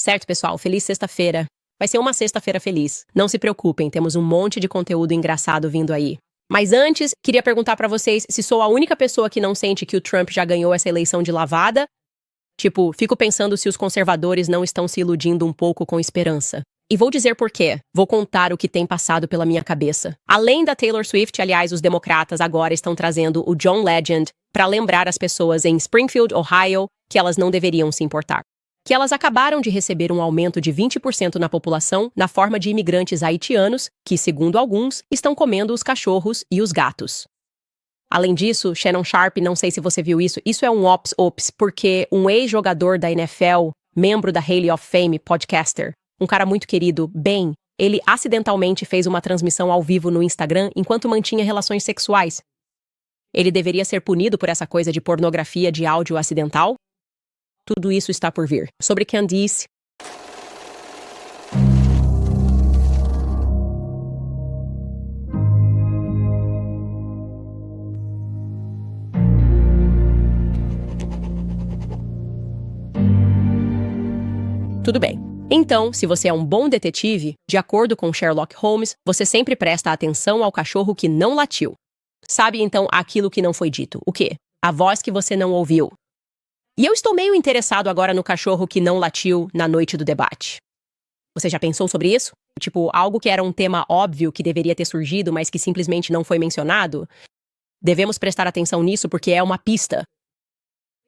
Certo, pessoal? Feliz sexta-feira. Vai ser uma sexta-feira feliz. Não se preocupem, temos um monte de conteúdo engraçado vindo aí. Mas antes, queria perguntar pra vocês se sou a única pessoa que não sente que o Trump já ganhou essa eleição de lavada. Tipo, fico pensando se os conservadores não estão se iludindo um pouco com esperança. E vou dizer por quê. Vou contar o que tem passado pela minha cabeça. Além da Taylor Swift, aliás, os democratas agora estão trazendo o John Legend para lembrar as pessoas em Springfield, Ohio, que elas não deveriam se importar. Que elas acabaram de receber um aumento de 20% na população na forma de imigrantes haitianos que, segundo alguns, estão comendo os cachorros e os gatos. Além disso, Shannon Sharpe, não sei se você viu isso é um ops, porque um ex-jogador da NFL, membro da Hall of Fame, podcaster, um cara muito querido, Ben, ele acidentalmente fez uma transmissão ao vivo no Instagram enquanto mantinha relações sexuais. Ele deveria ser punido por essa coisa de pornografia de áudio acidental? Tudo isso está por vir. Sobre Candice. Tudo bem. Então, se você é um bom detetive, de acordo com Sherlock Holmes, você sempre presta atenção ao cachorro que não latiu. Sabe, então, aquilo que não foi dito. O quê? A voz que você não ouviu. E eu estou meio interessado agora no cachorro que não latiu na noite do debate. Você já pensou sobre isso? Tipo, algo que era um tema óbvio que deveria ter surgido, mas que simplesmente não foi mencionado? Devemos prestar atenção nisso porque é uma pista.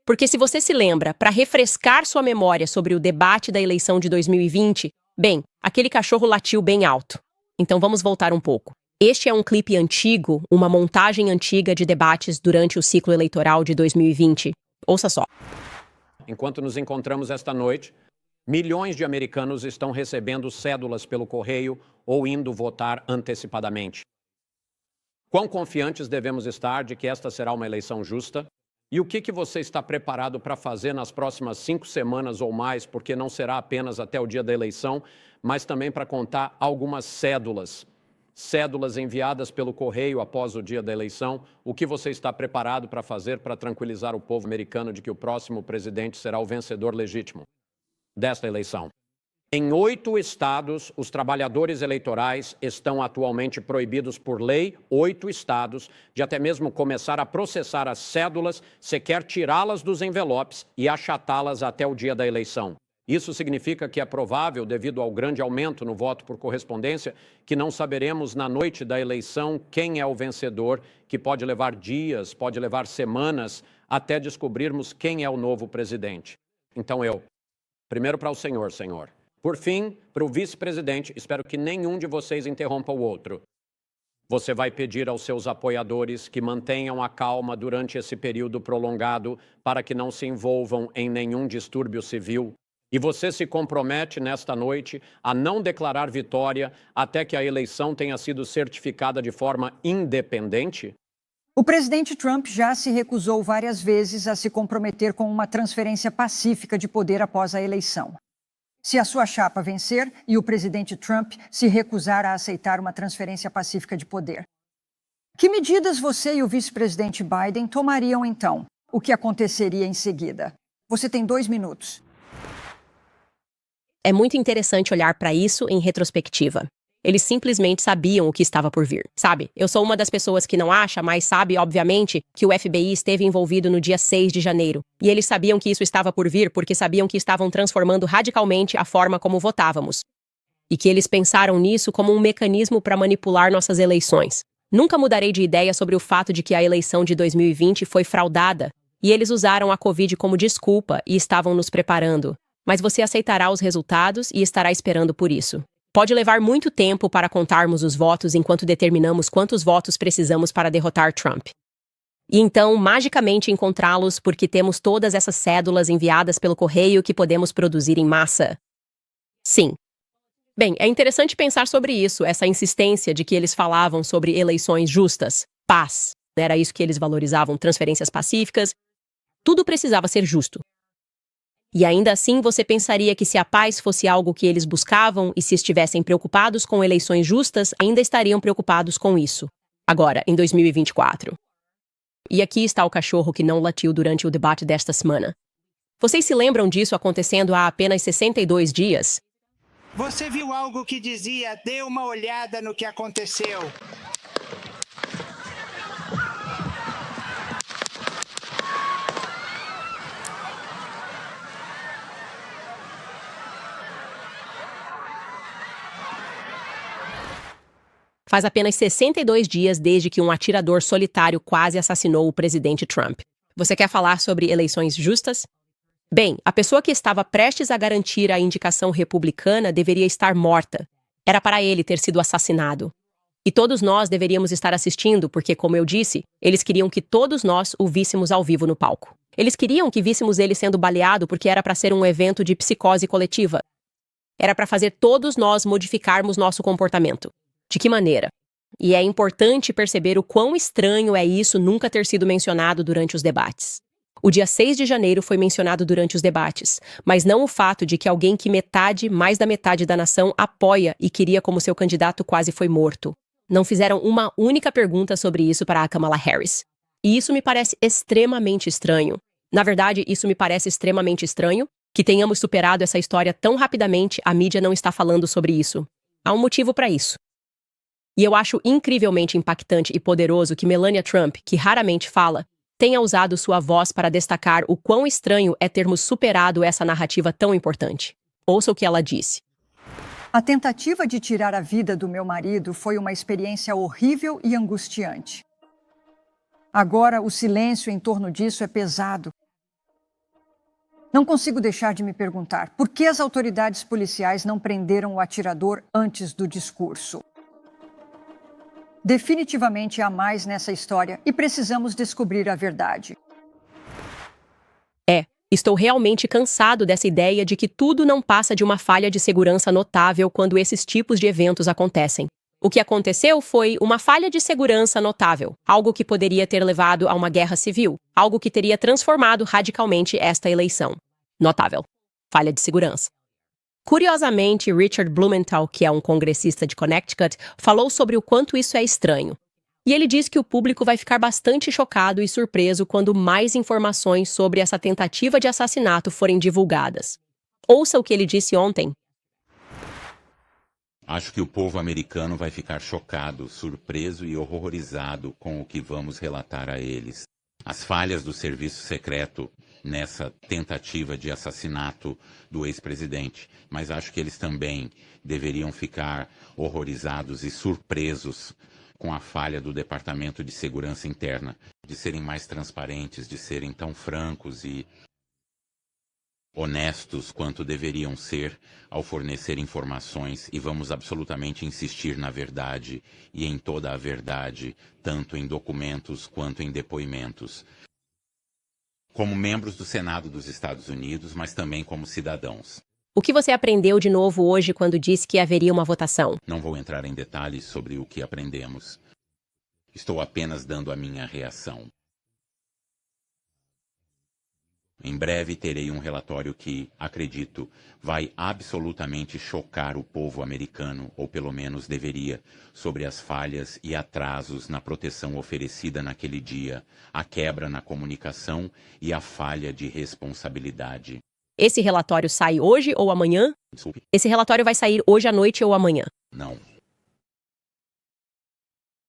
Porque se você se lembra, para refrescar sua memória sobre o debate da eleição de 2020, bem, aquele cachorro latiu bem alto. Então vamos voltar um pouco. Este é um clipe antigo, uma montagem antiga de debates durante o ciclo eleitoral de 2020. Ouça só. Enquanto nos encontramos esta noite, milhões de americanos estão recebendo cédulas pelo correio ou indo votar antecipadamente. Quão confiantes devemos estar de que esta será uma eleição justa? E o que você está preparado para fazer nas próximas 5 semanas ou mais, porque não será apenas até o dia da eleição, mas também para contar algumas cédulas. Cédulas enviadas pelo correio após o dia da eleição. O que você está preparado para fazer para tranquilizar o povo americano de que o próximo presidente será o vencedor legítimo desta eleição? Em 8 estados, os trabalhadores eleitorais estão atualmente proibidos por lei, 8 estados, de até mesmo começar a processar as cédulas, sequer tirá-las dos envelopes e achatá-las até o dia da eleição. Isso significa que é provável, devido ao grande aumento no voto por correspondência, que não saberemos na noite da eleição quem é o vencedor, que pode levar dias, pode levar semanas, até descobrirmos quem é o novo presidente. Então primeiro para o Senhor. Por fim, para o vice-presidente, espero que nenhum de vocês interrompa o outro. Você vai pedir aos seus apoiadores que mantenham a calma durante esse período prolongado para que não se envolvam em nenhum distúrbio civil. E você se compromete nesta noite a não declarar vitória até que a eleição tenha sido certificada de forma independente? O presidente Trump já se recusou várias vezes a se comprometer com uma transferência pacífica de poder após a eleição. Se a sua chapa vencer e o presidente Trump se recusar a aceitar uma transferência pacífica de poder, que medidas você e o vice-presidente Biden tomariam então? O que aconteceria em seguida? Você tem 2 minutos. É muito interessante olhar para isso em retrospectiva. Eles simplesmente sabiam o que estava por vir, sabe? Eu sou uma das pessoas que não acha, mas sabe, obviamente, que o FBI esteve envolvido no dia 6 de janeiro. E eles sabiam que isso estava por vir porque sabiam que estavam transformando radicalmente a forma como votávamos. E que eles pensaram nisso como um mecanismo para manipular nossas eleições. Nunca mudarei de ideia sobre o fato de que a eleição de 2020 foi fraudada. E eles usaram a Covid como desculpa e estavam nos preparando. Mas você aceitará os resultados e estará esperando por isso. Pode levar muito tempo para contarmos os votos enquanto determinamos quantos votos precisamos para derrotar Trump. E então, magicamente encontrá-los porque temos todas essas cédulas enviadas pelo correio que podemos produzir em massa. Sim. Bem, é interessante pensar sobre isso, essa insistência de que eles falavam sobre eleições justas, paz. Era isso que eles valorizavam, transferências pacíficas. Tudo precisava ser justo. E ainda assim você pensaria que se a paz fosse algo que eles buscavam e se estivessem preocupados com eleições justas, ainda estariam preocupados com isso. Agora, em 2024. E aqui está o cachorro que não latiu durante o debate desta semana. Vocês se lembram disso acontecendo há apenas 62 dias? Você viu algo que dizia, dê uma olhada no que aconteceu. Faz apenas 62 dias desde que um atirador solitário quase assassinou o presidente Trump. Você quer falar sobre eleições justas? Bem, a pessoa que estava prestes a garantir a indicação republicana deveria estar morta. Era para ele ter sido assassinado. E todos nós deveríamos estar assistindo porque, como eu disse, eles queriam que todos nós o víssemos ao vivo no palco. Eles queriam que víssemos ele sendo baleado porque era para ser um evento de psicose coletiva. Era para fazer todos nós modificarmos nosso comportamento. De que maneira? E é importante perceber o quão estranho é isso nunca ter sido mencionado durante os debates. O dia 6 de janeiro foi mencionado durante os debates, mas não o fato de que alguém que mais da metade da nação apoia e queria como seu candidato quase foi morto. Não fizeram uma única pergunta sobre isso para a Kamala Harris. E isso me parece extremamente estranho. Na verdade, isso me parece extremamente estranho que tenhamos superado essa história tão rapidamente, a mídia não está falando sobre isso. Há um motivo para isso. E eu acho incrivelmente impactante e poderoso que Melania Trump, que raramente fala, tenha usado sua voz para destacar o quão estranho é termos superado essa narrativa tão importante. Ouça o que ela disse. A tentativa de tirar a vida do meu marido foi uma experiência horrível e angustiante. Agora, o silêncio em torno disso é pesado. Não consigo deixar de me perguntar por que as autoridades policiais não prenderam o atirador antes do discurso. Definitivamente há mais nessa história e precisamos descobrir a verdade. Estou realmente cansado dessa ideia de que tudo não passa de uma falha de segurança notável quando esses tipos de eventos acontecem. O que aconteceu foi uma falha de segurança notável, algo que poderia ter levado a uma guerra civil, algo que teria transformado radicalmente esta eleição. Notável. Falha de segurança. Curiosamente, Richard Blumenthal, que é um congressista de Connecticut, falou sobre o quanto isso é estranho. E ele diz que o público vai ficar bastante chocado e surpreso quando mais informações sobre essa tentativa de assassinato forem divulgadas. Ouça o que ele disse ontem. Acho que o povo americano vai ficar chocado, surpreso e horrorizado com o que vamos relatar a eles. As falhas do serviço secreto nessa tentativa de assassinato do ex-presidente, mas acho que eles também deveriam ficar horrorizados e surpresos com a falha do Departamento de Segurança Interna, de serem mais transparentes, de serem tão francos e honestos quanto deveriam ser ao fornecer informações, e vamos absolutamente insistir na verdade e em toda a verdade, tanto em documentos quanto em depoimentos. Como membros do Senado dos Estados Unidos, mas também como cidadãos. O que você aprendeu de novo hoje quando disse que haveria uma votação? Não vou entrar em detalhes sobre o que aprendemos. Estou apenas dando a minha reação. Em breve terei um relatório que, acredito, vai absolutamente chocar o povo americano, ou pelo menos deveria, sobre as falhas e atrasos na proteção oferecida naquele dia, a quebra na comunicação e a falha de responsabilidade. Esse relatório sai hoje ou amanhã? Desculpe. Esse relatório vai sair hoje à noite ou amanhã? Não.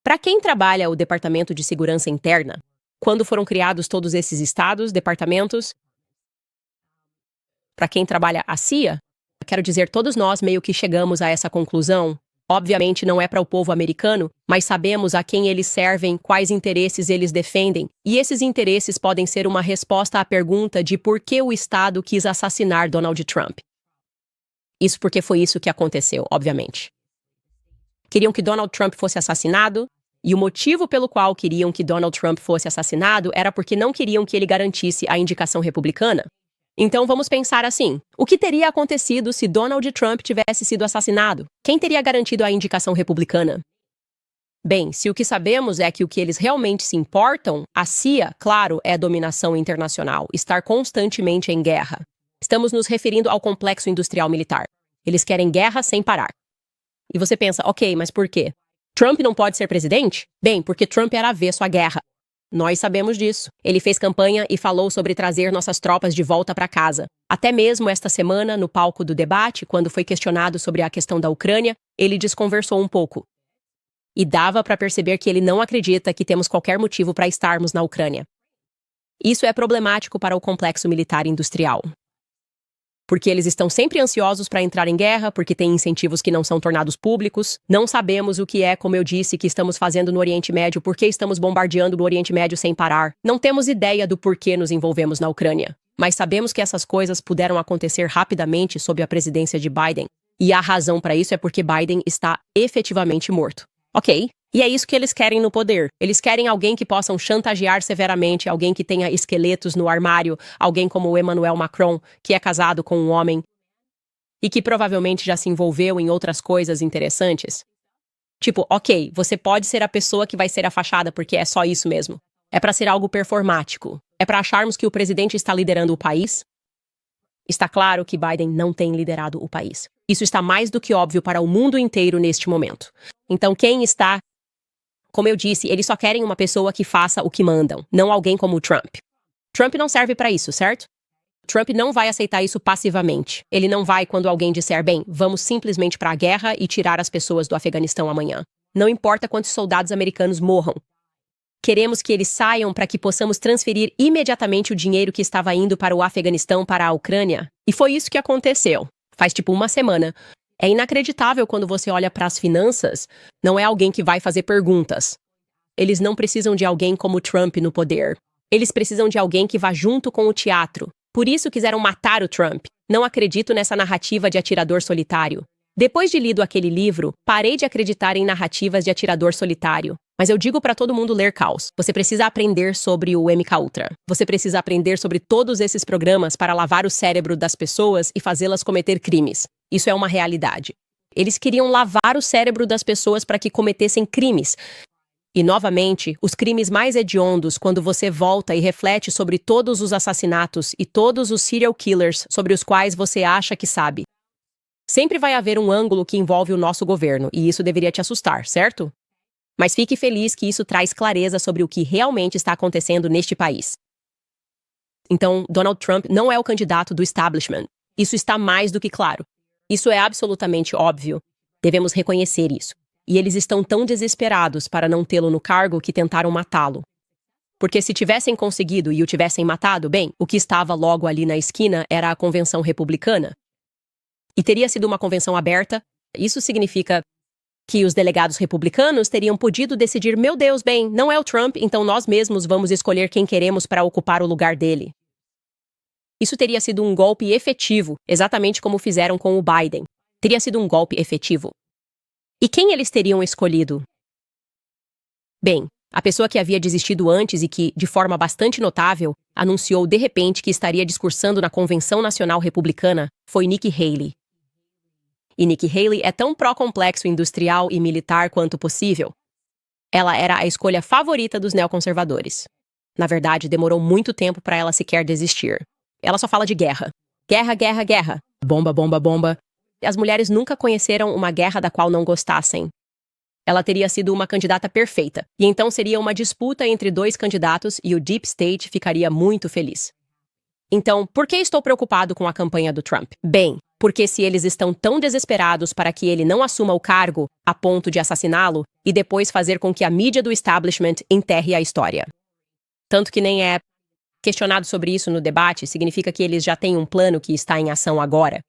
Para quem trabalha o Departamento de Segurança Interna, quando foram criados todos esses estados, departamentos? Para quem trabalha a CIA? Quero dizer, todos nós meio que chegamos a essa conclusão. Obviamente não é para o povo americano, mas sabemos a quem eles servem, quais interesses eles defendem, e esses interesses podem ser uma resposta à pergunta de por que o Estado quis assassinar Donald Trump. Isso porque foi isso que aconteceu, obviamente. Queriam que Donald Trump fosse assassinado, e o motivo pelo qual queriam que Donald Trump fosse assassinado era porque não queriam que ele garantisse a indicação republicana. Então vamos pensar assim, o que teria acontecido se Donald Trump tivesse sido assassinado? Quem teria garantido a indicação republicana? Bem, se o que sabemos é que o que eles realmente se importam, a CIA, claro, é dominação internacional, estar constantemente em guerra. Estamos nos referindo ao complexo industrial militar. Eles querem guerra sem parar. E você pensa, ok, mas por quê? Trump não pode ser presidente? Bem, porque Trump era avesso à guerra. Nós sabemos disso. Ele fez campanha e falou sobre trazer nossas tropas de volta para casa. Até mesmo esta semana, no palco do debate, quando foi questionado sobre a questão da Ucrânia, ele desconversou um pouco. E dava para perceber que ele não acredita que temos qualquer motivo para estarmos na Ucrânia. Isso é problemático para o complexo militar industrial. Porque eles estão sempre ansiosos para entrar em guerra, porque têm incentivos que não são tornados públicos. Não sabemos o que é, como eu disse, que estamos fazendo no Oriente Médio, porque estamos bombardeando o Oriente Médio sem parar. Não temos ideia do porquê nos envolvemos na Ucrânia. Mas sabemos que essas coisas puderam acontecer rapidamente sob a presidência de Biden. E a razão para isso é porque Biden está efetivamente morto. Ok? E é isso que eles querem no poder. Eles querem alguém que possam chantagear severamente, alguém que tenha esqueletos no armário, alguém como o Emmanuel Macron, que é casado com um homem e que provavelmente já se envolveu em outras coisas interessantes. Tipo, ok, você pode ser a pessoa que vai ser a fachada porque é só isso mesmo. É para ser algo performático. É para acharmos que o presidente está liderando o país? Está claro que Biden não tem liderado o país. Isso está mais do que óbvio para o mundo inteiro neste momento. Então, quem está... Como eu disse, eles só querem uma pessoa que faça o que mandam, não alguém como o Trump. Trump não serve para isso, certo? Trump não vai aceitar isso passivamente. Ele não vai quando alguém disser, bem, vamos simplesmente para a guerra e tirar as pessoas do Afeganistão amanhã. Não importa quantos soldados americanos morram. Queremos que eles saiam para que possamos transferir imediatamente o dinheiro que estava indo para o Afeganistão para a Ucrânia. E foi isso que aconteceu. Faz tipo uma semana. É inacreditável quando você olha para as finanças. Não é alguém que vai fazer perguntas. Eles não precisam de alguém como Trump no poder. Eles precisam de alguém que vá junto com o teatro. Por isso quiseram matar o Trump. Não acredito nessa narrativa de atirador solitário. Depois de lido aquele livro, parei de acreditar em narrativas de atirador solitário. Mas eu digo para todo mundo ler Caos. Você precisa aprender sobre o MKUltra. Você precisa aprender sobre todos esses programas para lavar o cérebro das pessoas e fazê-las cometer crimes. Isso é uma realidade. Eles queriam lavar o cérebro das pessoas para que cometessem crimes. E, novamente, os crimes mais hediondos quando você volta e reflete sobre todos os assassinatos e todos os serial killers sobre os quais você acha que sabe. Sempre vai haver um ângulo que envolve o nosso governo, e isso deveria te assustar, certo? Mas fique feliz que isso traz clareza sobre o que realmente está acontecendo neste país. Então, Donald Trump não é o candidato do establishment. Isso está mais do que claro. Isso é absolutamente óbvio. Devemos reconhecer isso. E eles estão tão desesperados para não tê-lo no cargo que tentaram matá-lo. Porque se tivessem conseguido e o tivessem matado, bem, o que estava logo ali na esquina era a convenção republicana. E teria sido uma convenção aberta. Isso significa que os delegados republicanos teriam podido decidir, meu Deus, bem, não é o Trump, então nós mesmos vamos escolher quem queremos para ocupar o lugar dele. Isso teria sido um golpe efetivo, exatamente como fizeram com o Biden. Teria sido um golpe efetivo. E quem eles teriam escolhido? Bem, a pessoa que havia desistido antes e que, de forma bastante notável, anunciou de repente que estaria discursando na Convenção Nacional Republicana foi Nikki Haley. E Nikki Haley é tão pró-complexo industrial e militar quanto possível. Ela era a escolha favorita dos neoconservadores. Na verdade, demorou muito tempo para ela sequer desistir. Ela só fala de guerra. Guerra, guerra, guerra. Bomba, bomba, bomba. As mulheres nunca conheceram uma guerra da qual não gostassem. Ela teria sido uma candidata perfeita. E então seria uma disputa entre dois candidatos e o Deep State ficaria muito feliz. Então, por que estou preocupado com a campanha do Trump? Bem, porque se eles estão tão desesperados para que ele não assuma o cargo a ponto de assassiná-lo e depois fazer com que a mídia do establishment enterre a história. Tanto que nem é questionado sobre isso no debate, significa que eles já têm um plano que está em ação agora.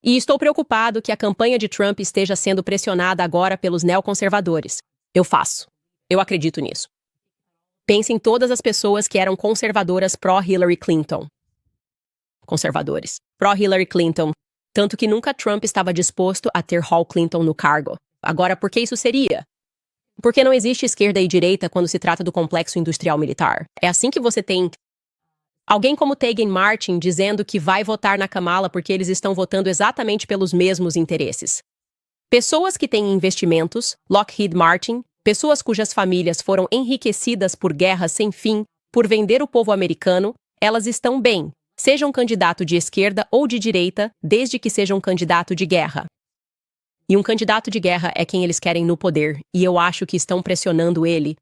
E estou preocupado que a campanha de Trump esteja sendo pressionada agora pelos neoconservadores. Eu faço. Eu acredito nisso. Pense em todas as pessoas que eram conservadoras pró-Hillary Clinton. Conservadores. Pró-Hillary Clinton. Tanto que nunca Trump estava disposto a ter Hal Clinton no cargo. Agora, por que isso seria? Porque não existe esquerda e direita quando se trata do complexo industrial militar. É assim que você tem alguém como Tegan Martin dizendo que vai votar na Kamala porque eles estão votando exatamente pelos mesmos interesses. Pessoas que têm investimentos, Lockheed Martin, pessoas cujas famílias foram enriquecidas por guerras sem fim, por vender o povo americano, elas estão bem, seja um candidato de esquerda ou de direita, desde que seja um candidato de guerra. E um candidato de guerra é quem eles querem no poder, e eu acho que estão pressionando ele.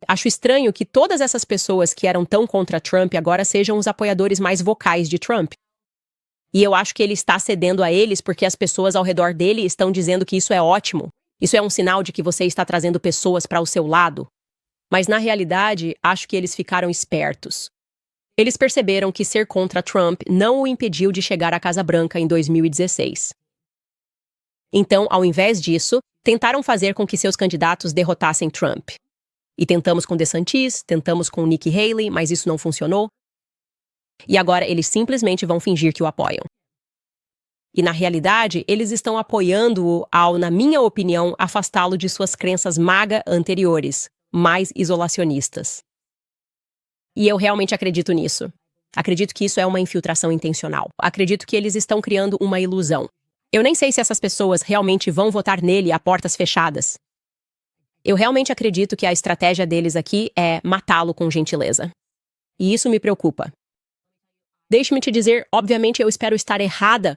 Acho estranho que todas essas pessoas que eram tão contra Trump agora sejam os apoiadores mais vocais de Trump. E eu acho que ele está cedendo a eles porque as pessoas ao redor dele estão dizendo que isso é ótimo. Isso é um sinal de que você está trazendo pessoas para o seu lado. Mas, na realidade, acho que eles ficaram espertos. Eles perceberam que ser contra Trump não o impediu de chegar à Casa Branca em 2016. Então, ao invés disso, tentaram fazer com que seus candidatos derrotassem Trump. E tentamos com DeSantis, tentamos com Nikki Haley, mas isso não funcionou. E agora eles simplesmente vão fingir que o apoiam. E, na realidade, eles estão apoiando-o ao, na minha opinião, afastá-lo de suas crenças MAGA anteriores, mais isolacionistas. E eu realmente acredito nisso. Acredito que isso é uma infiltração intencional. Acredito que eles estão criando uma ilusão. Eu nem sei se essas pessoas realmente vão votar nele a portas fechadas. Eu realmente acredito que a estratégia deles aqui é matá-lo com gentileza. E isso me preocupa. Deixe-me te dizer, obviamente eu espero estar errada.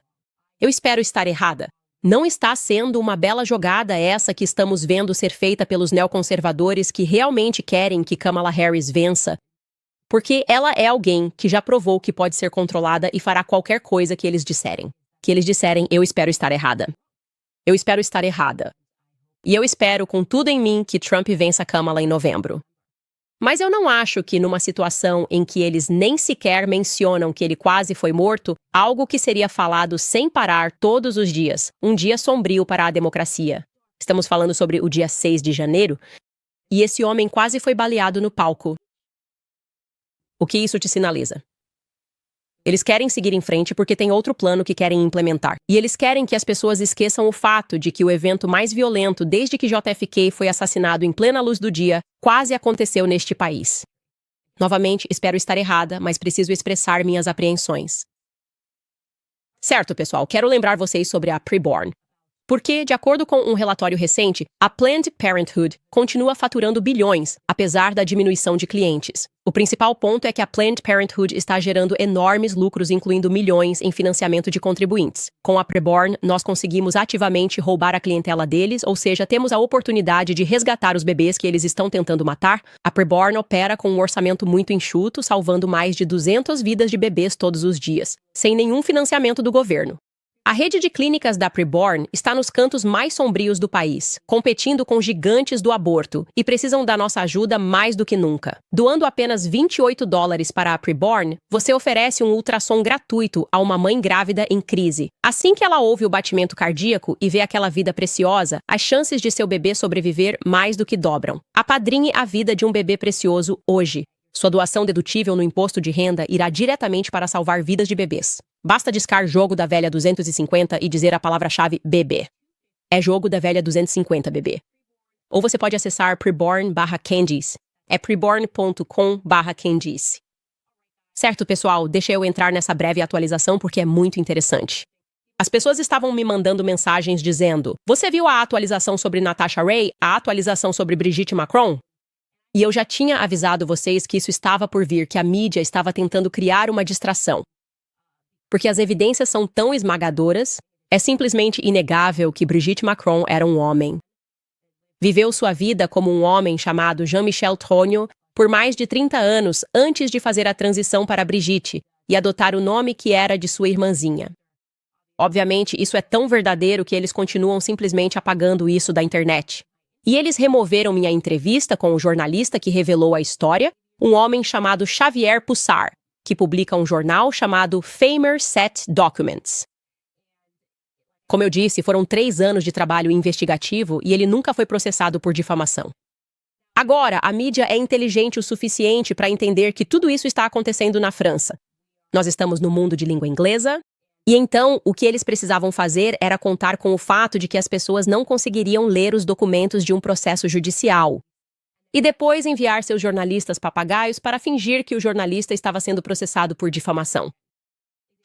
Eu espero estar errada. Não está sendo uma bela jogada essa que estamos vendo ser feita pelos neoconservadores que realmente querem que Kamala Harris vença, porque ela é alguém que já provou que pode ser controlada e fará qualquer coisa que eles disserem. Eu espero estar errada. Eu espero estar errada. E eu espero com tudo em mim que Trump vença Kamala em novembro. Mas eu não acho que numa situação em que eles nem sequer mencionam que ele quase foi morto, algo que seria falado sem parar todos os dias, um dia sombrio para a democracia. Estamos falando sobre o dia 6 de janeiro, e esse homem quase foi baleado no palco. O que isso te sinaliza? Eles querem seguir em frente porque tem outro plano que querem implementar. E eles querem que as pessoas esqueçam o fato de que o evento mais violento desde que JFK foi assassinado em plena luz do dia quase aconteceu neste país. Novamente, espero estar errada, mas preciso expressar minhas apreensões. Certo, pessoal, quero lembrar vocês sobre a Preborn. Porque, de acordo com um relatório recente, a Planned Parenthood continua faturando bilhões, apesar da diminuição de clientes. O principal ponto é que a Planned Parenthood está gerando enormes lucros, incluindo milhões em financiamento de contribuintes. Com a Preborn, nós conseguimos ativamente roubar a clientela deles, ou seja, temos a oportunidade de resgatar os bebês que eles estão tentando matar. A Preborn opera com um orçamento muito enxuto, salvando mais de 200 vidas de bebês todos os dias, sem nenhum financiamento do governo. A rede de clínicas da Preborn está nos cantos mais sombrios do país, competindo com gigantes do aborto, e precisam da nossa ajuda mais do que nunca. Doando apenas $28 para a Preborn, você oferece um ultrassom gratuito a uma mãe grávida em crise. Assim que ela ouve o batimento cardíaco e vê aquela vida preciosa, as chances de seu bebê sobreviver mais do que dobram. Apadrinhe a vida de um bebê precioso hoje. Sua doação dedutível no imposto de renda irá diretamente para salvar vidas de bebês. Basta discar Jogo da Velha 250 e dizer a palavra-chave bebê. É Jogo da Velha 250, bebê. Ou você pode acessar preborn/Candice. É preborn.com/Candice. Certo, pessoal, deixa eu entrar nessa breve atualização porque é muito interessante. As pessoas estavam me mandando mensagens dizendo: você viu a atualização sobre Natasha Ray? A atualização sobre Brigitte Macron? E eu já tinha avisado vocês que isso estava por vir, que a mídia estava tentando criar uma distração. Porque as evidências são tão esmagadoras, é simplesmente inegável que Brigitte Macron era um homem. Viveu sua vida como um homem chamado Jean-Michel Trogneux por mais de 30 anos antes de fazer a transição para Brigitte e adotar o nome que era de sua irmãzinha. Obviamente, isso é tão verdadeiro que eles continuam simplesmente apagando isso da internet. E eles removeram minha entrevista com o jornalista que revelou a história, um homem chamado Xavier Pussar, que publica um jornal chamado Famer Set Documents. Como eu disse, foram 3 anos de trabalho investigativo e ele nunca foi processado por difamação. Agora, a mídia é inteligente o suficiente para entender que tudo isso está acontecendo na França. Nós estamos no mundo de língua inglesa, e então o que eles precisavam fazer era contar com o fato de que as pessoas não conseguiriam ler os documentos de um processo judicial. E depois enviar seus jornalistas papagaios para fingir que o jornalista estava sendo processado por difamação.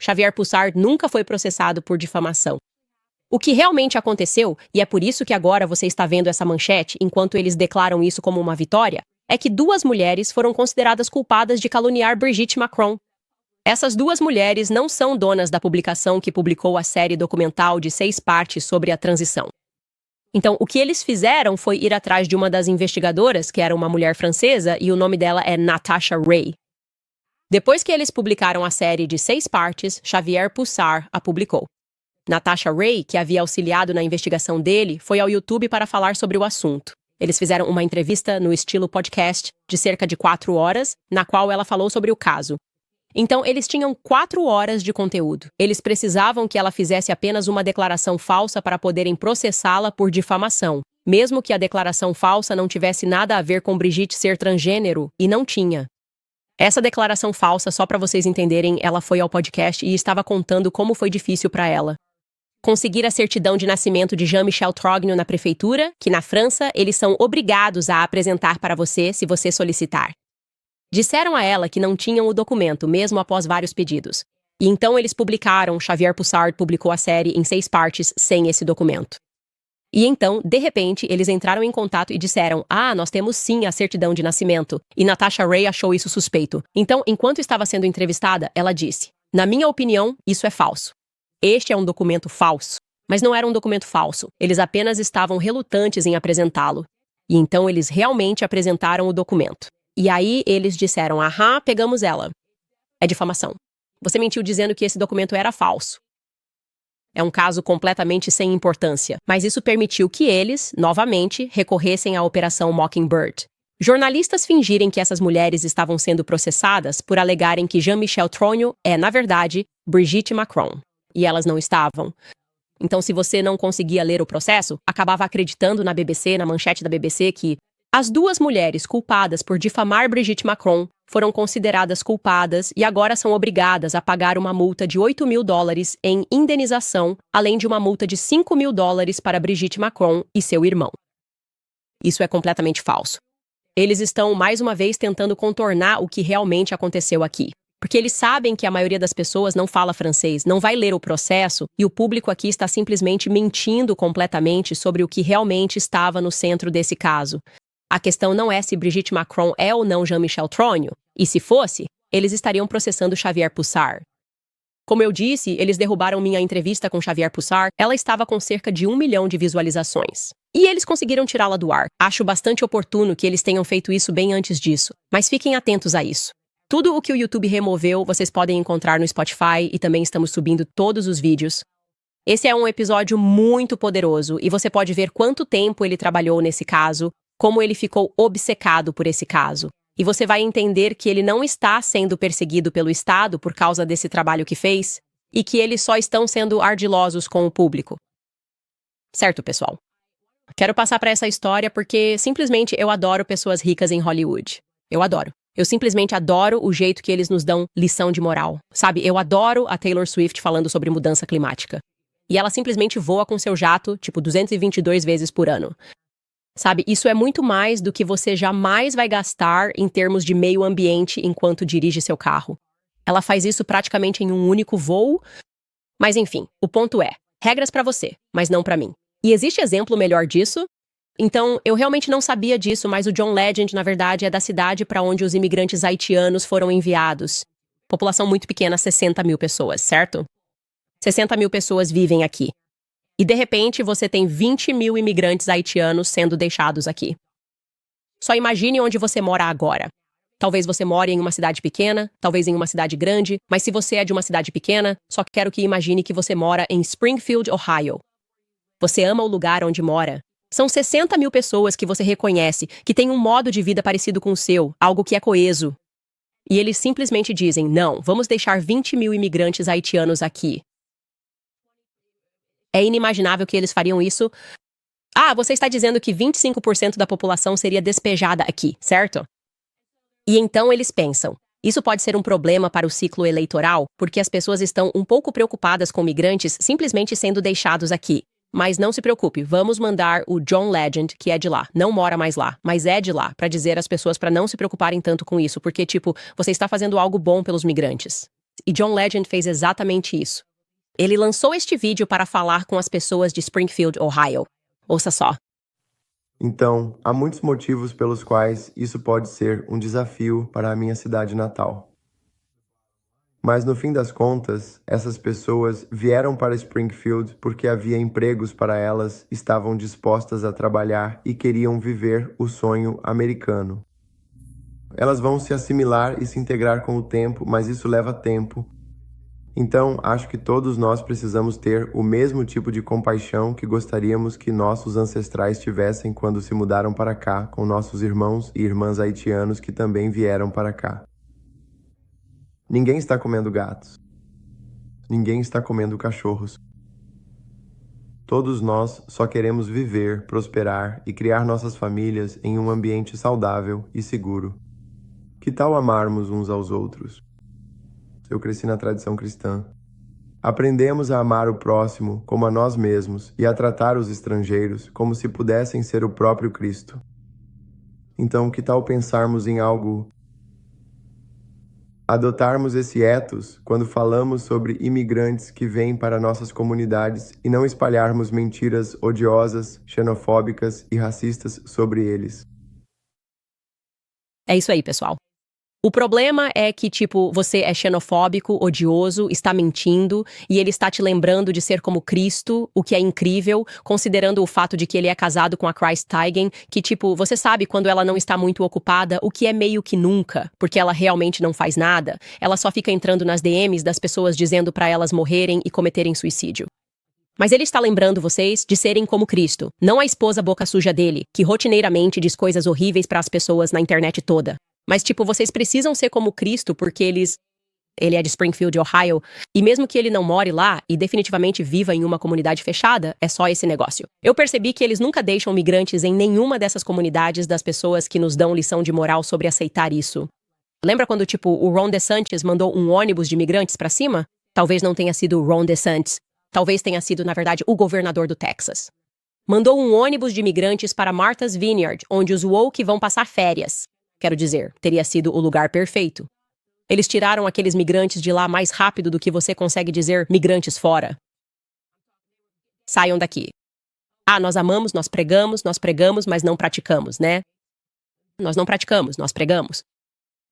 Xavier Pussar nunca foi processado por difamação. O que realmente aconteceu, e é por isso que agora você está vendo essa manchete enquanto eles declaram isso como uma vitória, é que 2 mulheres foram consideradas culpadas de caluniar Brigitte Macron. Essas 2 mulheres não são donas da publicação que publicou a série documental de 6 partes sobre a transição. Então, o que eles fizeram foi ir atrás de uma das investigadoras, que era uma mulher francesa, e o nome dela é Natasha Ray. Depois que eles publicaram a série de 6 partes, Xavier Pussar a publicou. Natasha Ray, que havia auxiliado na investigação dele, foi ao YouTube para falar sobre o assunto. Eles fizeram uma entrevista no estilo podcast de cerca de 4 horas, na qual ela falou sobre o caso. Então, eles tinham 4 horas de conteúdo. Eles precisavam que ela fizesse apenas uma declaração falsa para poderem processá-la por difamação, mesmo que a declaração falsa não tivesse nada a ver com Brigitte ser transgênero, e não tinha. Essa declaração falsa, só para vocês entenderem, ela foi ao podcast e estava contando como foi difícil para ela. Conseguir a certidão de nascimento de Jean-Michel Trogneux na prefeitura, que na França eles são obrigados a apresentar para você se você solicitar. Disseram a ela que não tinham o documento, mesmo após vários pedidos. E então eles publicaram, Xavier Pussar publicou a série em 6 partes sem esse documento. E então, de repente, eles entraram em contato e disseram: nós temos sim a certidão de nascimento. E Natasha Ray achou isso suspeito. Então, enquanto estava sendo entrevistada, ela disse: na minha opinião, isso é falso. Este é um documento falso. Mas não era um documento falso. Eles apenas estavam relutantes em apresentá-lo. E então eles realmente apresentaram o documento. E aí eles disseram: pegamos ela. É difamação. Você mentiu dizendo que esse documento era falso. É um caso completamente sem importância, mas isso permitiu que eles, novamente, recorressem à Operação Mockingbird. Jornalistas fingirem que essas mulheres estavam sendo processadas por alegarem que Jean-Michel Trogneux é, na verdade, Brigitte Macron. E elas não estavam. Então, se você não conseguia ler o processo, acabava acreditando na BBC, na manchete da BBC, que as 2 mulheres culpadas por difamar Brigitte Macron foram consideradas culpadas e agora são obrigadas a pagar uma multa de $8.000 em indenização, além de uma multa de $5.000 para Brigitte Macron e seu irmão. Isso é completamente falso. Eles estão, mais uma vez, tentando contornar o que realmente aconteceu aqui. Porque eles sabem que a maioria das pessoas não fala francês, não vai ler o processo, e o público aqui está simplesmente mentindo completamente sobre o que realmente estava no centro desse caso. A questão não é se Brigitte Macron é ou não Jean-Michel Trogneux, e se fosse, eles estariam processando Xavier Pussar. Como eu disse, eles derrubaram minha entrevista com Xavier Pussar, ela estava com cerca de 1 milhão de visualizações. E eles conseguiram tirá-la do ar. Acho bastante oportuno que eles tenham feito isso bem antes disso, mas fiquem atentos a isso. Tudo o que o YouTube removeu, vocês podem encontrar no Spotify e também estamos subindo todos os vídeos. Esse é um episódio muito poderoso e você pode ver quanto tempo ele trabalhou nesse caso, como ele ficou obcecado por esse caso. E você vai entender que ele não está sendo perseguido pelo Estado por causa desse trabalho que fez e que eles só estão sendo ardilosos com o público. Certo, pessoal? Quero passar para essa história porque simplesmente eu adoro pessoas ricas em Hollywood. Eu adoro. Eu simplesmente adoro o jeito que eles nos dão lição de moral. Sabe, eu adoro a Taylor Swift falando sobre mudança climática. E ela simplesmente voa com seu jato, 222 vezes por ano. Sabe, isso é muito mais do que você jamais vai gastar em termos de meio ambiente enquanto dirige seu carro. Ela faz isso praticamente em um único voo. Mas enfim, o ponto é, regras para você, mas não para mim. E existe exemplo melhor disso? Então, eu realmente não sabia disso, mas o John Legend, na verdade, é da cidade para onde os imigrantes haitianos foram enviados. População muito pequena, 60 mil pessoas, certo? 60 mil pessoas vivem aqui. E, de repente, você tem 20 mil imigrantes haitianos sendo deixados aqui. Só imagine onde você mora agora. Talvez você more em uma cidade pequena, talvez em uma cidade grande, mas se você é de uma cidade pequena, só quero que imagine que você mora em Springfield, Ohio. Você ama o lugar onde mora. São 60 mil pessoas que você reconhece, que têm um modo de vida parecido com o seu, algo que é coeso. E eles simplesmente dizem, não, vamos deixar 20 mil imigrantes haitianos aqui. É inimaginável que eles fariam isso. Você está dizendo que 25% da população seria despejada aqui, certo? E então eles pensam, isso pode ser um problema para o ciclo eleitoral, porque as pessoas estão um pouco preocupadas com migrantes simplesmente sendo deixados aqui. Mas não se preocupe, vamos mandar o John Legend, que é de lá, não mora mais lá, mas é de lá, para dizer às pessoas para não se preocuparem tanto com isso, porque, você está fazendo algo bom pelos migrantes. E John Legend fez exatamente isso. Ele lançou este vídeo para falar com as pessoas de Springfield, Ohio. Ouça só. Então, há muitos motivos pelos quais isso pode ser um desafio para a minha cidade natal. Mas no fim das contas, essas pessoas vieram para Springfield porque havia empregos para elas, estavam dispostas a trabalhar e queriam viver o sonho americano. Elas vão se assimilar e se integrar com o tempo, mas isso leva tempo. Então, acho que todos nós precisamos ter o mesmo tipo de compaixão que gostaríamos que nossos ancestrais tivessem quando se mudaram para cá, com nossos irmãos e irmãs haitianos que também vieram para cá. Ninguém está comendo gatos. Ninguém está comendo cachorros. Todos nós só queremos viver, prosperar e criar nossas famílias em um ambiente saudável e seguro. Que tal amarmos uns aos outros? Eu cresci na tradição cristã. Aprendemos a amar o próximo como a nós mesmos e a tratar os estrangeiros como se pudessem ser o próprio Cristo. Então, que tal pensarmos em algo? Adotarmos esse ethos quando falamos sobre imigrantes que vêm para nossas comunidades e não espalharmos mentiras odiosas, xenofóbicas e racistas sobre eles. É isso aí, pessoal. O problema é que, você é xenofóbico, odioso, está mentindo, e ele está te lembrando de ser como Cristo, o que é incrível, considerando o fato de que ele é casado com a Christ Teigen, que, você sabe quando ela não está muito ocupada, o que é meio que nunca, porque ela realmente não faz nada, ela só fica entrando nas DMs das pessoas dizendo para elas morrerem e cometerem suicídio. Mas ele está lembrando vocês de serem como Cristo, não a esposa boca suja dele, que rotineiramente diz coisas horríveis para as pessoas na internet toda. Mas, vocês precisam ser como Cristo porque ele é de Springfield, Ohio, e mesmo que ele não more lá e definitivamente viva em uma comunidade fechada, é só esse negócio. Eu percebi que eles nunca deixam migrantes em nenhuma dessas comunidades das pessoas que nos dão lição de moral sobre aceitar isso. Lembra quando, o Ron DeSantis mandou um ônibus de migrantes pra cima? Talvez não tenha sido o Ron DeSantis. Talvez tenha sido, na verdade, o governador do Texas. Mandou um ônibus de migrantes para Martha's Vineyard, onde os woke vão passar férias. Quero dizer, teria sido o lugar perfeito. Eles tiraram aqueles migrantes de lá mais rápido do que você consegue dizer migrantes fora. Saiam daqui. Nós amamos, nós pregamos, mas não praticamos, né? Nós não praticamos, nós pregamos.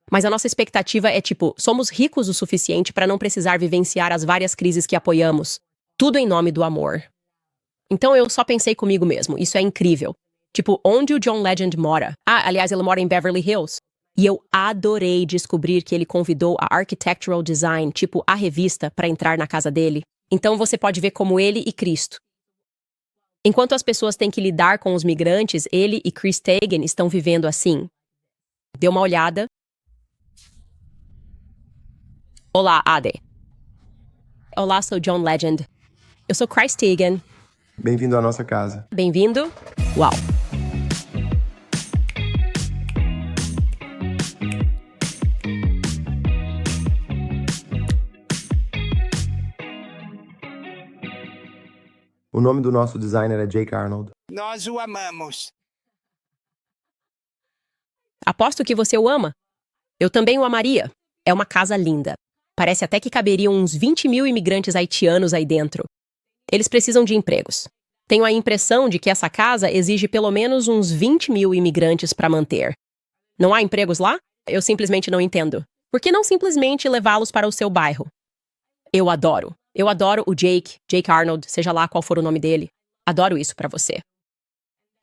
Mas a nossa expectativa é somos ricos o suficiente para não precisar vivenciar as várias crises que apoiamos. Tudo em nome do amor. Então eu só pensei comigo mesmo, isso é incrível. Onde o John Legend mora? Aliás, ele mora em Beverly Hills. E eu adorei descobrir que ele convidou a Architectural Design, a revista, para entrar na casa dele. Então você pode ver como ele e Cristo. Enquanto as pessoas têm que lidar com os migrantes, ele e Chris Teigen estão vivendo assim. Dê uma olhada. Olá, Ade. Olá, sou John Legend. Eu sou Chris Teigen. Bem-vindo à nossa casa. Bem-vindo. Uau. O nome do nosso designer é Jake Arnold. Nós o amamos. Aposto que você o ama. Eu também o amaria. É uma casa linda. Parece até que caberiam uns 20 mil imigrantes haitianos aí dentro. Eles precisam de empregos. Tenho a impressão de que essa casa exige pelo menos uns 20 mil imigrantes para manter. Não há empregos lá? Eu simplesmente não entendo. Por que não simplesmente levá-los para o seu bairro? Eu adoro. Eu adoro o Jake Arnold, seja lá qual for o nome dele. Adoro isso pra você.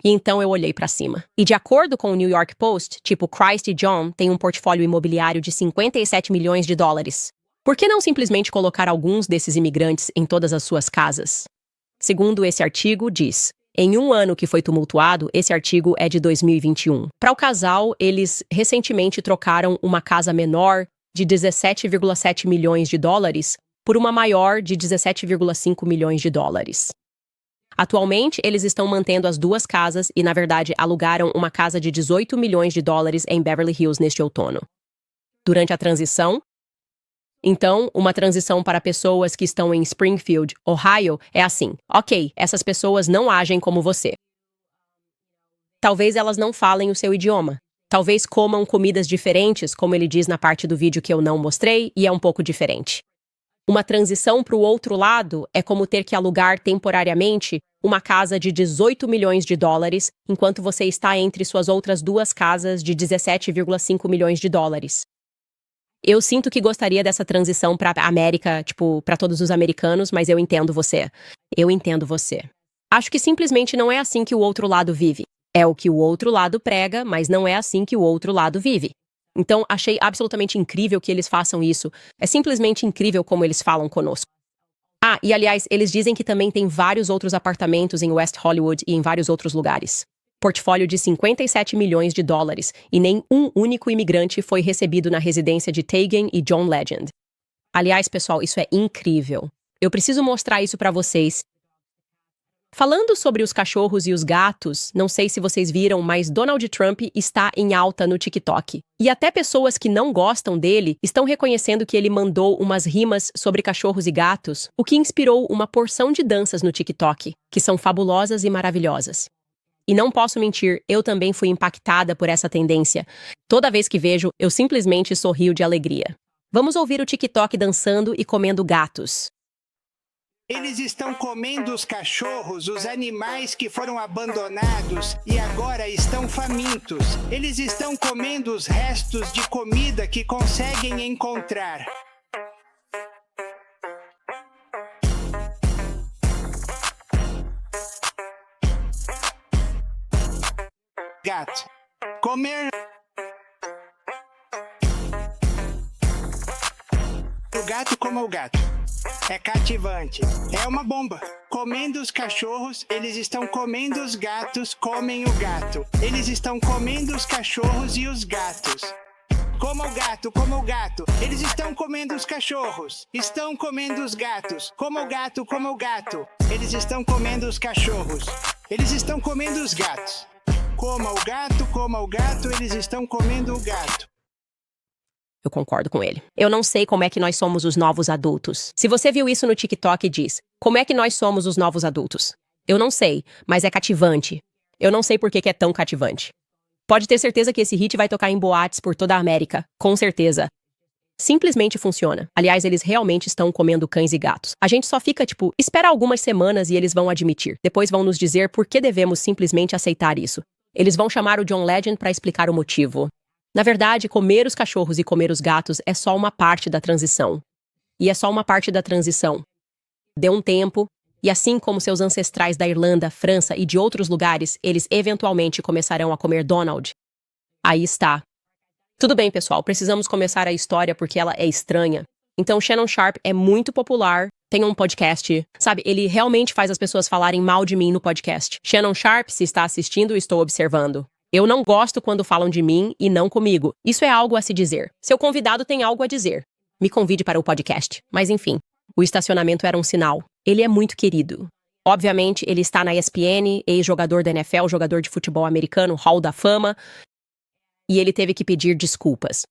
E então eu olhei pra cima. E de acordo com o New York Post, Christ e John têm um portfólio imobiliário de 57 milhões de dólares. Por que não simplesmente colocar alguns desses imigrantes em todas as suas casas? Segundo esse artigo, diz: em um ano que foi tumultuado, esse artigo é de 2021. Para o casal, eles recentemente trocaram uma casa menor de 17,7 milhões de dólares por uma maior de 17,5 milhões de dólares. Atualmente, eles estão mantendo as duas casas e, na verdade, alugaram uma casa de 18 milhões de dólares em Beverly Hills neste outono. Durante a transição, então, uma transição para pessoas que estão em Springfield, Ohio, é assim: ok, essas pessoas não agem como você. Talvez elas não falem o seu idioma. Talvez comam comidas diferentes, como ele diz na parte do vídeo que eu não mostrei, e é um pouco diferente. Uma transição para o outro lado é como ter que alugar temporariamente uma casa de 18 milhões de dólares, enquanto você está entre suas outras duas casas de 17,5 milhões de dólares. Eu sinto que gostaria dessa transição pra América, tipo, pra todos os americanos, mas eu entendo você. Eu entendo você. Acho que simplesmente não é assim que o outro lado vive. É o que o outro lado prega, mas não é assim que o outro lado vive. Então, achei absolutamente incrível que eles façam isso. É simplesmente incrível como eles falam conosco. Ah, e aliás, eles dizem que também tem vários outros apartamentos em West Hollywood e em vários outros lugares. Portfólio de 57 milhões de dólares, e nem um único imigrante foi recebido na residência de Tegan e John Legend. Aliás, pessoal, isso é incrível. Eu preciso mostrar isso pra vocês. Falando sobre os cachorros e os gatos, não sei se vocês viram, mas Donald Trump está em alta no TikTok. E até pessoas que não gostam dele estão reconhecendo que ele mandou umas rimas sobre cachorros e gatos, o que inspirou uma porção de danças no TikTok, que são fabulosas e maravilhosas. E não posso mentir, eu também fui impactada por essa tendência. Toda vez que vejo, eu simplesmente sorrio de alegria. Vamos ouvir o TikTok dançando e comendo gatos. Eles estão comendo os cachorros, os animais que foram abandonados e agora estão famintos. Eles estão comendo os restos de comida que conseguem encontrar. Gato. Comer. O gato como o gato. É cativante. É uma bomba. Comendo os cachorros, eles estão comendo os gatos, comem o gato. Eles estão comendo os cachorros e os gatos. Como o gato, como o gato. Eles estão comendo os cachorros. Estão comendo os gatos. Como o gato, como o gato. Eles estão comendo os cachorros. Eles estão comendo os gatos. Coma o gato, eles estão comendo o gato. Eu concordo com ele. Eu não sei como é que nós somos os novos adultos. Se você viu isso no TikTok, diz, como é que nós somos os novos adultos? Eu não sei, mas é cativante. Eu não sei por que é tão cativante. Pode ter certeza que esse hit vai tocar em boates por toda a América. Com certeza. Simplesmente funciona. Aliás, eles realmente estão comendo cães e gatos. A gente só fica, espera algumas semanas e eles vão admitir. Depois vão nos dizer por que devemos simplesmente aceitar isso. Eles vão chamar o John Legend para explicar o motivo. Na verdade, comer os cachorros e comer os gatos é só uma parte da transição. E é só uma parte da transição. Dê um tempo, e assim como seus ancestrais da Irlanda, França e de outros lugares, eles eventualmente começarão a comer Donald. Aí está. Tudo bem, pessoal, precisamos começar a história porque ela é estranha. Então, Shannon Sharpe é muito popular, tem um podcast, sabe? Ele realmente faz as pessoas falarem mal de mim no podcast. Shannon Sharpe, se está assistindo, estou observando. Eu não gosto quando falam de mim e não comigo. Isso é algo a se dizer. Seu convidado tem algo a dizer. Me convide para o podcast. Mas enfim, o estacionamento era um sinal. Ele é muito querido. Obviamente, ele está na ESPN, ex-jogador da NFL, jogador de futebol americano, Hall da Fama, e ele teve que pedir desculpas.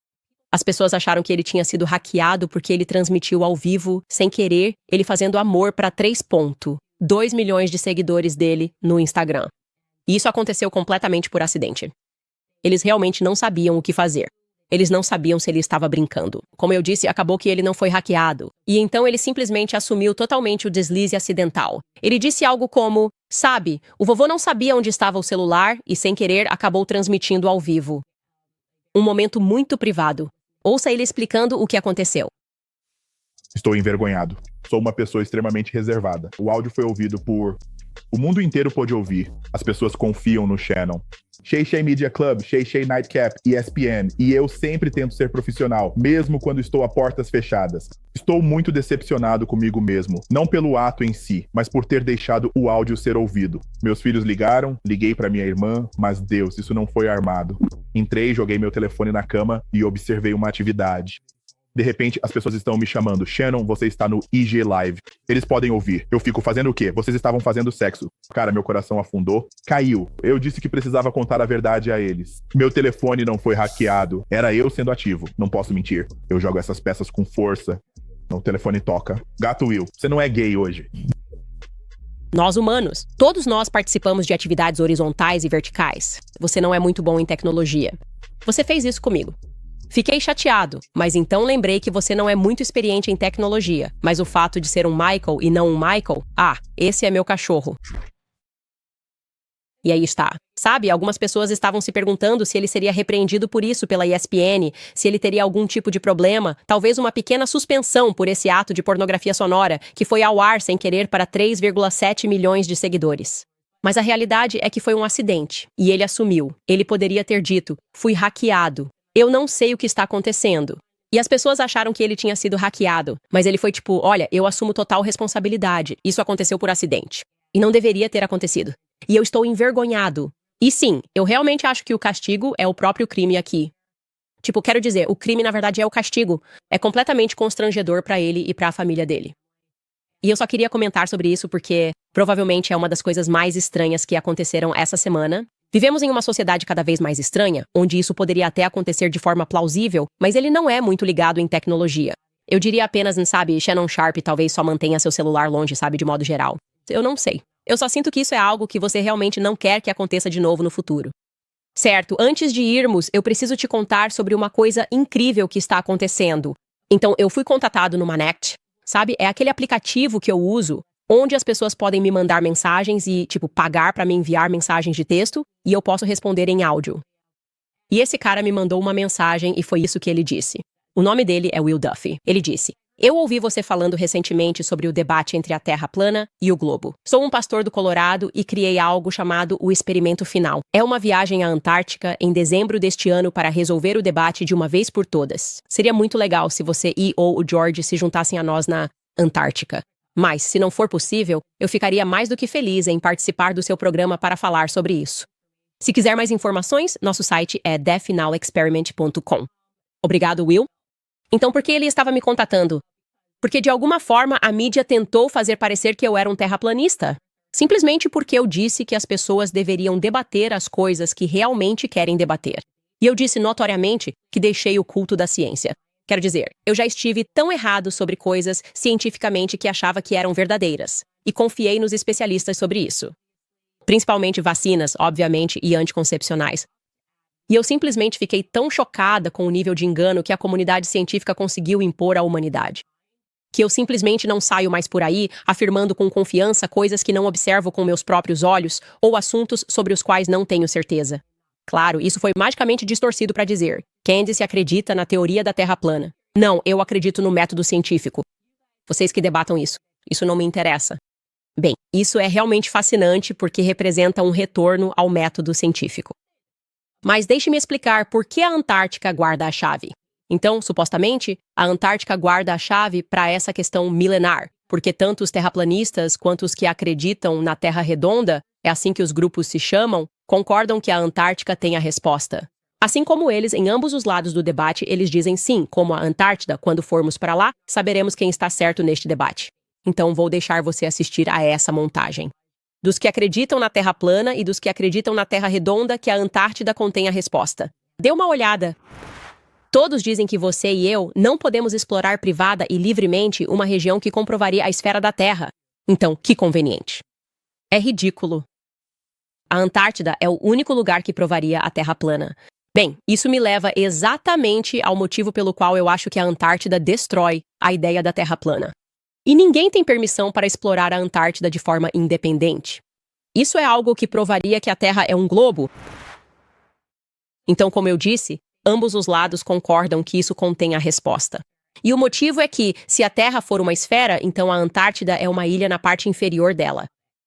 As pessoas acharam que ele tinha sido hackeado porque ele transmitiu ao vivo, sem querer, ele fazendo amor para 3,2 milhões de seguidores dele no Instagram. E isso aconteceu completamente por acidente. Eles realmente não sabiam o que fazer. Eles não sabiam se ele estava brincando. Como eu disse, acabou que ele não foi hackeado. E então ele simplesmente assumiu totalmente o deslize acidental. Ele disse algo como, sabe, o vovô não sabia onde estava o celular e, sem querer, acabou transmitindo ao vivo. Um momento muito privado. Ouça ele explicando o que aconteceu. Estou envergonhado. Sou uma pessoa extremamente reservada. O áudio foi ouvido por... O mundo inteiro pôde ouvir. As pessoas confiam no Shannon. Shay Shay Media Club, Shay Shay Nightcap, ESPN. E eu sempre tento ser profissional, mesmo quando estou a portas fechadas. Estou muito decepcionado comigo mesmo. Não pelo ato em si, mas por ter deixado o áudio ser ouvido. Meus filhos ligaram, liguei para minha irmã, mas Deus, isso não foi armado. Entrei, joguei meu telefone na cama e observei uma atividade. De repente, as pessoas estão me chamando. Shannon, você está no IG Live. Eles podem ouvir. Eu fico fazendo o quê? Vocês estavam fazendo sexo. Cara, meu coração afundou. Caiu. Eu disse que precisava contar a verdade a eles. Meu telefone não foi hackeado. Era eu sendo ativo. Não posso mentir. Eu jogo essas peças com força. O telefone toca. Gato Will, você não é gay hoje. Nós humanos, todos nós participamos de atividades horizontais e verticais. Você não é muito bom em tecnologia. Você fez isso comigo. Fiquei chateado, mas então lembrei que você não é muito experiente em tecnologia. Mas o fato de ser um Michael e não um Michael, esse é meu cachorro. E aí está. Sabe, algumas pessoas estavam se perguntando se ele seria repreendido por isso pela ESPN, se ele teria algum tipo de problema, talvez uma pequena suspensão por esse ato de pornografia sonora, que foi ao ar sem querer para 3,7 milhões de seguidores. Mas a realidade é que foi um acidente, e ele assumiu. Ele poderia ter dito, fui hackeado. Eu não sei o que está acontecendo. E as pessoas acharam que ele tinha sido hackeado, mas ele foi tipo, olha, eu assumo total responsabilidade. Isso aconteceu por acidente. E não deveria ter acontecido. E eu estou envergonhado. E sim, eu realmente acho que o castigo é o próprio crime aqui. Tipo, quero dizer, o crime na verdade é o castigo. É completamente constrangedor para ele e para a família dele. E eu só queria comentar sobre isso porque provavelmente é uma das coisas mais estranhas que aconteceram essa semana. Vivemos em uma sociedade cada vez mais estranha, onde isso poderia até acontecer de forma plausível, mas ele não é muito ligado em tecnologia. Eu diria apenas, sabe, Shannon Sharpe talvez só mantenha seu celular longe, sabe, de modo geral. Eu não sei. Eu só sinto que isso é algo que você realmente não quer que aconteça de novo no futuro. Certo, antes de irmos, eu preciso te contar sobre uma coisa incrível que está acontecendo. Então, eu fui contatado no Manect, sabe? É aquele aplicativo que eu uso, onde as pessoas podem me mandar mensagens e, pagar para me enviar mensagens de texto, e eu posso responder em áudio. E esse cara me mandou uma mensagem e foi isso que ele disse. O nome dele é Will Duffy. Ele disse: eu ouvi você falando recentemente sobre o debate entre a Terra plana e o globo. Sou um pastor do Colorado e criei algo chamado o Experimento Final. É uma viagem à Antártica em dezembro deste ano para resolver o debate de uma vez por todas. Seria muito legal se você ou o George se juntassem a nós na Antártica. Mas, se não for possível, eu ficaria mais do que feliz em participar do seu programa para falar sobre isso. Se quiser mais informações, nosso site é thefinalexperiment.com. Obrigado, Will. Então, por que ele estava me contatando? Porque, de alguma forma, a mídia tentou fazer parecer que eu era um terraplanista. Simplesmente porque eu disse que as pessoas deveriam debater as coisas que realmente querem debater. E eu disse notoriamente que deixei o culto da ciência. Quero dizer, eu já estive tão errado sobre coisas cientificamente que achava que eram verdadeiras. E confiei nos especialistas sobre isso. Principalmente vacinas, obviamente, e anticoncepcionais. E eu simplesmente fiquei tão chocada com o nível de engano que a comunidade científica conseguiu impor à humanidade. Que eu simplesmente não saio mais por aí afirmando com confiança coisas que não observo com meus próprios olhos ou assuntos sobre os quais não tenho certeza. Claro, isso foi magicamente distorcido para dizer: Candice acredita na teoria da Terra plana. Não, eu acredito no método científico. Vocês que debatam isso. Isso não me interessa. Bem, isso é realmente fascinante porque representa um retorno ao método científico. Mas deixe-me explicar por que a Antártica guarda a chave. Então, supostamente, a Antártica guarda a chave para essa questão milenar, porque tanto os terraplanistas quanto os que acreditam na Terra redonda, é assim que os grupos se chamam, concordam que a Antártica tem a resposta. Assim como eles, em ambos os lados do debate, eles dizem sim, como a Antártida, quando formos para lá, saberemos quem está certo neste debate. Então, vou deixar você assistir a essa montagem. Dos que acreditam na Terra plana e dos que acreditam na Terra redonda, que a Antártida contém a resposta. Dê uma olhada. Todos dizem que você e eu não podemos explorar privada e livremente uma região que comprovaria a esfera da Terra. Então, que conveniente. É ridículo. A Antártida é o único lugar que provaria a Terra plana. Bem, isso me leva exatamente ao motivo pelo qual eu acho que a Antártida destrói a ideia da Terra plana. E ninguém tem permissão para explorar a Antártida de forma independente. Isso é algo que provaria que a Terra é um globo? Então, como eu disse, ambos os lados concordam que isso contém a resposta. E o motivo é que, se a Terra for uma esfera, então a Antártida é uma ilha na parte inferior dela.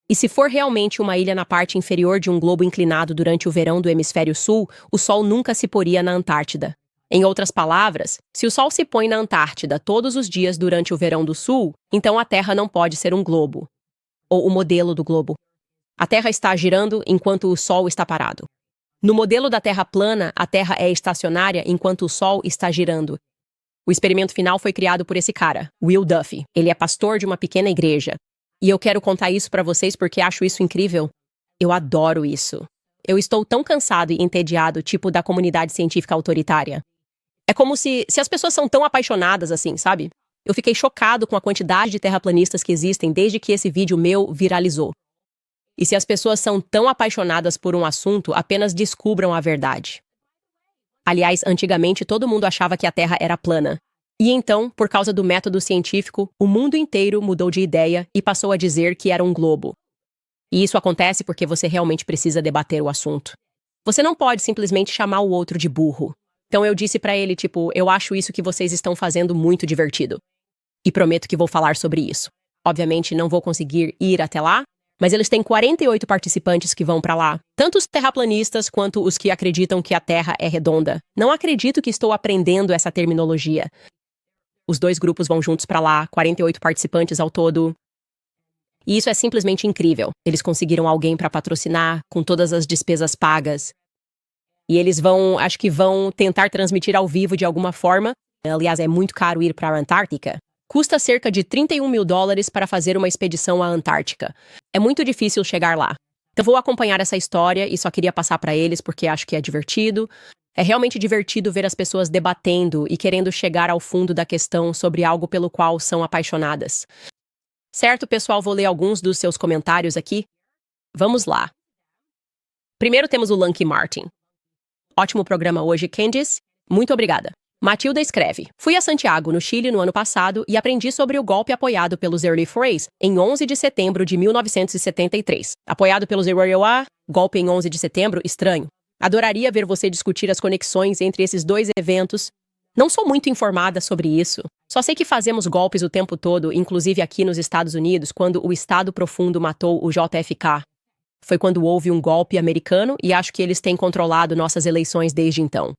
E se for realmente uma ilha na parte inferior de um globo inclinado durante o verão do hemisfério sul, o Sol nunca se poria na Antártida. Em outras palavras, se o Sol se põe na Antártida todos os dias durante o verão do Sul, então a Terra não pode ser um globo. Ou o modelo do globo. A Terra está girando enquanto o Sol está parado. No modelo da Terra plana, a Terra é estacionária enquanto o Sol está girando. O experimento final foi criado por esse cara, Will Duffy. Ele é pastor de uma pequena igreja. E eu quero contar isso para vocês porque acho isso incrível. Eu adoro isso. Eu estou tão cansado e entediado, da comunidade científica autoritária. É como se as pessoas são tão apaixonadas assim, sabe? Eu fiquei chocado com a quantidade de terraplanistas que existem desde que esse vídeo meu viralizou. E se as pessoas são tão apaixonadas por um assunto, apenas descubram a verdade. Aliás, antigamente todo mundo achava que a Terra era plana. E então, por causa do método científico, o mundo inteiro mudou de ideia e passou a dizer que era um globo. E isso acontece porque você realmente precisa debater o assunto. Você não pode simplesmente chamar o outro de burro. Então eu disse pra ele, tipo, eu acho isso que vocês estão fazendo muito divertido. E prometo que vou falar sobre isso. Obviamente não vou conseguir ir até lá, mas eles têm 48 participantes que vão pra lá. Tanto os terraplanistas quanto os que acreditam que a Terra é redonda. Não acredito que estou aprendendo essa terminologia. Os dois grupos vão juntos pra lá, 48 participantes ao todo. E isso é simplesmente incrível. Eles conseguiram alguém pra patrocinar, com todas as despesas pagas. E eles acho que vão tentar transmitir ao vivo de alguma forma. Aliás, é muito caro ir para a Antártica. Custa cerca de $31 mil para fazer uma expedição à Antártica. É muito difícil chegar lá. Então vou acompanhar essa história e só queria passar para eles porque acho que é divertido. É realmente divertido ver as pessoas debatendo e querendo chegar ao fundo da questão sobre algo pelo qual são apaixonadas. Certo, pessoal, vou ler alguns dos seus comentários aqui. Vamos lá. Primeiro temos o Lunky Martin. Ótimo programa hoje, Candice. Muito obrigada. Matilda escreve: Fui a Santiago, no Chile, no ano passado e aprendi sobre o golpe apoiado pelos Early Forays em 11 de setembro de 1973. Apoiado pelos Early golpe em 11 de setembro, estranho. Adoraria ver você discutir as conexões entre esses dois eventos. Não sou muito informada sobre isso. Só sei que fazemos golpes o tempo todo, inclusive aqui nos Estados Unidos, quando o Estado Profundo matou o JFK. Foi quando houve um golpe americano e acho que eles têm controlado nossas eleições desde então.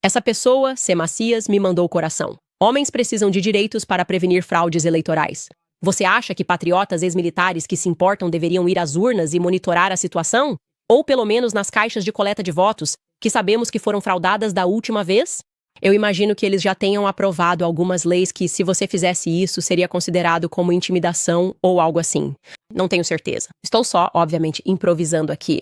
Essa pessoa, C. Macias, me mandou o coração. Homens precisam de direitos para prevenir fraudes eleitorais. Você acha que patriotas ex-militares que se importam deveriam ir às urnas e monitorar a situação? Ou pelo menos nas caixas de coleta de votos, que sabemos que foram fraudadas da última vez? Eu imagino que eles já tenham aprovado algumas leis que, se você fizesse isso, seria considerado como intimidação ou algo assim. Não tenho certeza. Estou só, obviamente, improvisando aqui.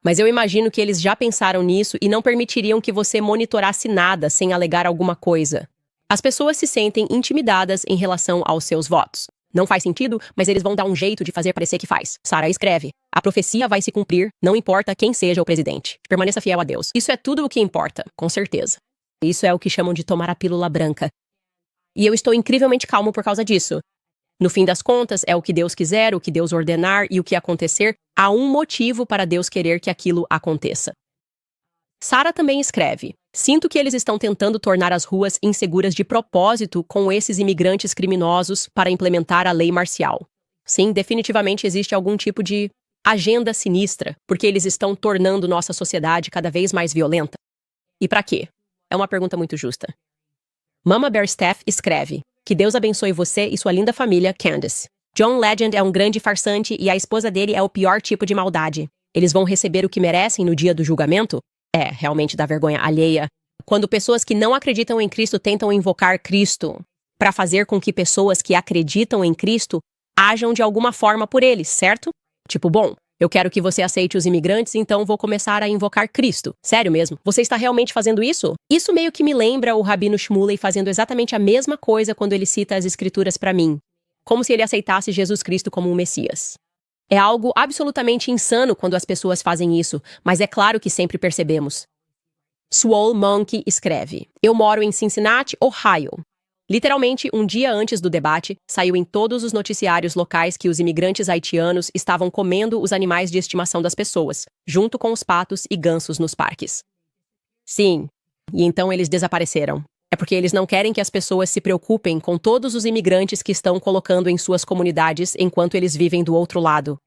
Mas eu imagino que eles já pensaram nisso e não permitiriam que você monitorasse nada sem alegar alguma coisa. As pessoas se sentem intimidadas em relação aos seus votos. Não faz sentido, mas eles vão dar um jeito de fazer parecer que faz. Sarah escreve: A profecia vai se cumprir, não importa quem seja o presidente. Permaneça fiel a Deus. Isso é tudo o que importa, com certeza. Isso é o que chamam de tomar a pílula branca. E eu estou incrivelmente calmo por causa disso. No fim das contas, é o que Deus quiser, o que Deus ordenar e o que acontecer. Há um motivo para Deus querer que aquilo aconteça. Sarah também escreve: Sinto que eles estão tentando tornar as ruas inseguras de propósito com esses imigrantes criminosos para implementar a lei marcial. Sim, definitivamente existe algum tipo de agenda sinistra, porque eles estão tornando nossa sociedade cada vez mais violenta. E para quê? É uma pergunta muito justa. Mama Bear Staff escreve: Que Deus abençoe você e sua linda família, Candice. John Legend é um grande farsante e a esposa dele é o pior tipo de maldade. Eles vão receber o que merecem no dia do julgamento? É, realmente dá vergonha alheia. Quando pessoas que não acreditam em Cristo tentam invocar Cristo para fazer com que pessoas que acreditam em Cristo ajam de alguma forma por eles, certo? Tipo, bom, eu quero que você aceite os imigrantes, então vou começar a invocar Cristo. Sério mesmo? Você está realmente fazendo isso? Isso meio que me lembra o Rabino Shmuley fazendo exatamente a mesma coisa quando ele cita as escrituras para mim. Como se ele aceitasse Jesus Cristo como um Messias. É algo absolutamente insano quando as pessoas fazem isso, mas é claro que sempre percebemos. Swole Monkey escreve: Eu moro em Cincinnati, Ohio. Literalmente, um dia antes do debate, saiu em todos os noticiários locais que os imigrantes haitianos estavam comendo os animais de estimação das pessoas, junto com os patos e gansos nos parques. Sim, e então eles desapareceram. É porque eles não querem que as pessoas se preocupem com todos os imigrantes que estão colocando em suas comunidades enquanto eles vivem do outro lado.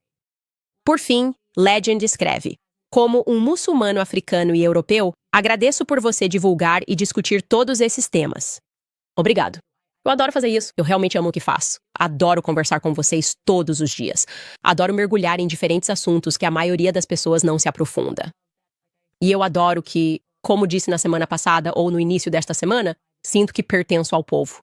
Por fim, Legend escreve: Como um muçulmano africano e europeu, agradeço por você divulgar e discutir todos esses temas. Obrigado. Eu adoro fazer isso. Eu realmente amo o que faço. Adoro conversar com vocês todos os dias. Adoro mergulhar em diferentes assuntos que a maioria das pessoas não se aprofunda. E eu adoro que, como disse na semana passada ou no início desta semana, sinto que pertenço ao povo.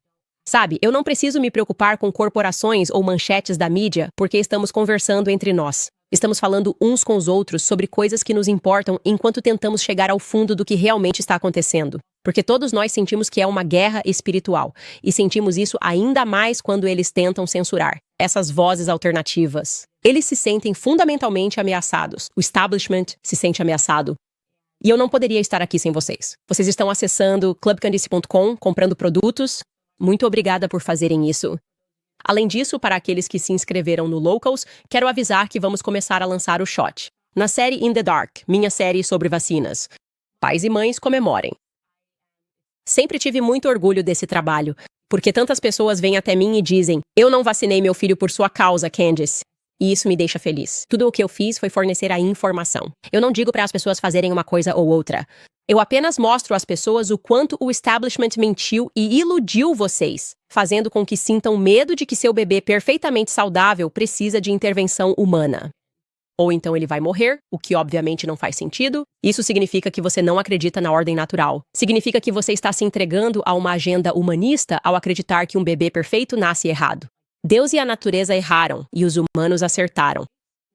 Sabe, eu não preciso me preocupar com corporações ou manchetes da mídia porque estamos conversando entre nós. Estamos falando uns com os outros sobre coisas que nos importam enquanto tentamos chegar ao fundo do que realmente está acontecendo. Porque todos nós sentimos que é uma guerra espiritual. E sentimos isso ainda mais quando eles tentam censurar essas vozes alternativas. Eles se sentem fundamentalmente ameaçados. O establishment se sente ameaçado. E eu não poderia estar aqui sem vocês. Vocês estão acessando clubcandice.com, comprando produtos. Muito obrigada por fazerem isso. Além disso, para aqueles que se inscreveram no Locals, quero avisar que vamos começar a lançar o shot. Na série In the Dark, minha série sobre vacinas. Pais e mães, comemorem. Sempre tive muito orgulho desse trabalho, porque tantas pessoas vêm até mim e dizem: eu não vacinei meu filho por sua causa, Candice. E isso me deixa feliz. Tudo o que eu fiz foi fornecer a informação. Eu não digo para as pessoas fazerem uma coisa ou outra. Eu apenas mostro às pessoas o quanto o establishment mentiu e iludiu vocês, fazendo com que sintam medo de que seu bebê perfeitamente saudável precisa de intervenção humana. Ou então ele vai morrer, o que obviamente não faz sentido. Isso significa que você não acredita na ordem natural. Significa que você está se entregando a uma agenda humanista ao acreditar que um bebê perfeito nasce errado. Deus e a natureza erraram, e os humanos acertaram.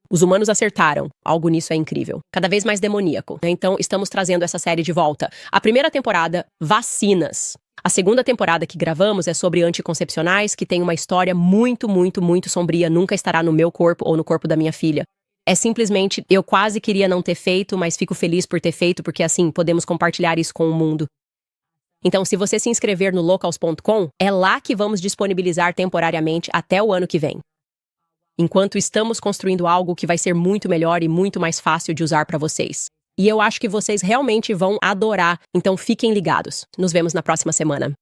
Os humanos acertaram. Algo nisso é incrível. Cada vez mais demoníaco. Então, estamos trazendo essa série de volta. A primeira temporada, vacinas. A segunda temporada que gravamos é sobre anticoncepcionais, que tem uma história muito, muito, muito sombria. Nunca estará no meu corpo ou no corpo da minha filha. É simplesmente, eu quase queria não ter feito, mas fico feliz por ter feito, porque assim, podemos compartilhar isso com o mundo. Então, se você se inscrever no locals.com, é lá que vamos disponibilizar temporariamente até o ano que vem. Enquanto estamos construindo algo que vai ser muito melhor e muito mais fácil de usar para vocês. E eu acho que vocês realmente vão adorar, então fiquem ligados. Nos vemos na próxima semana.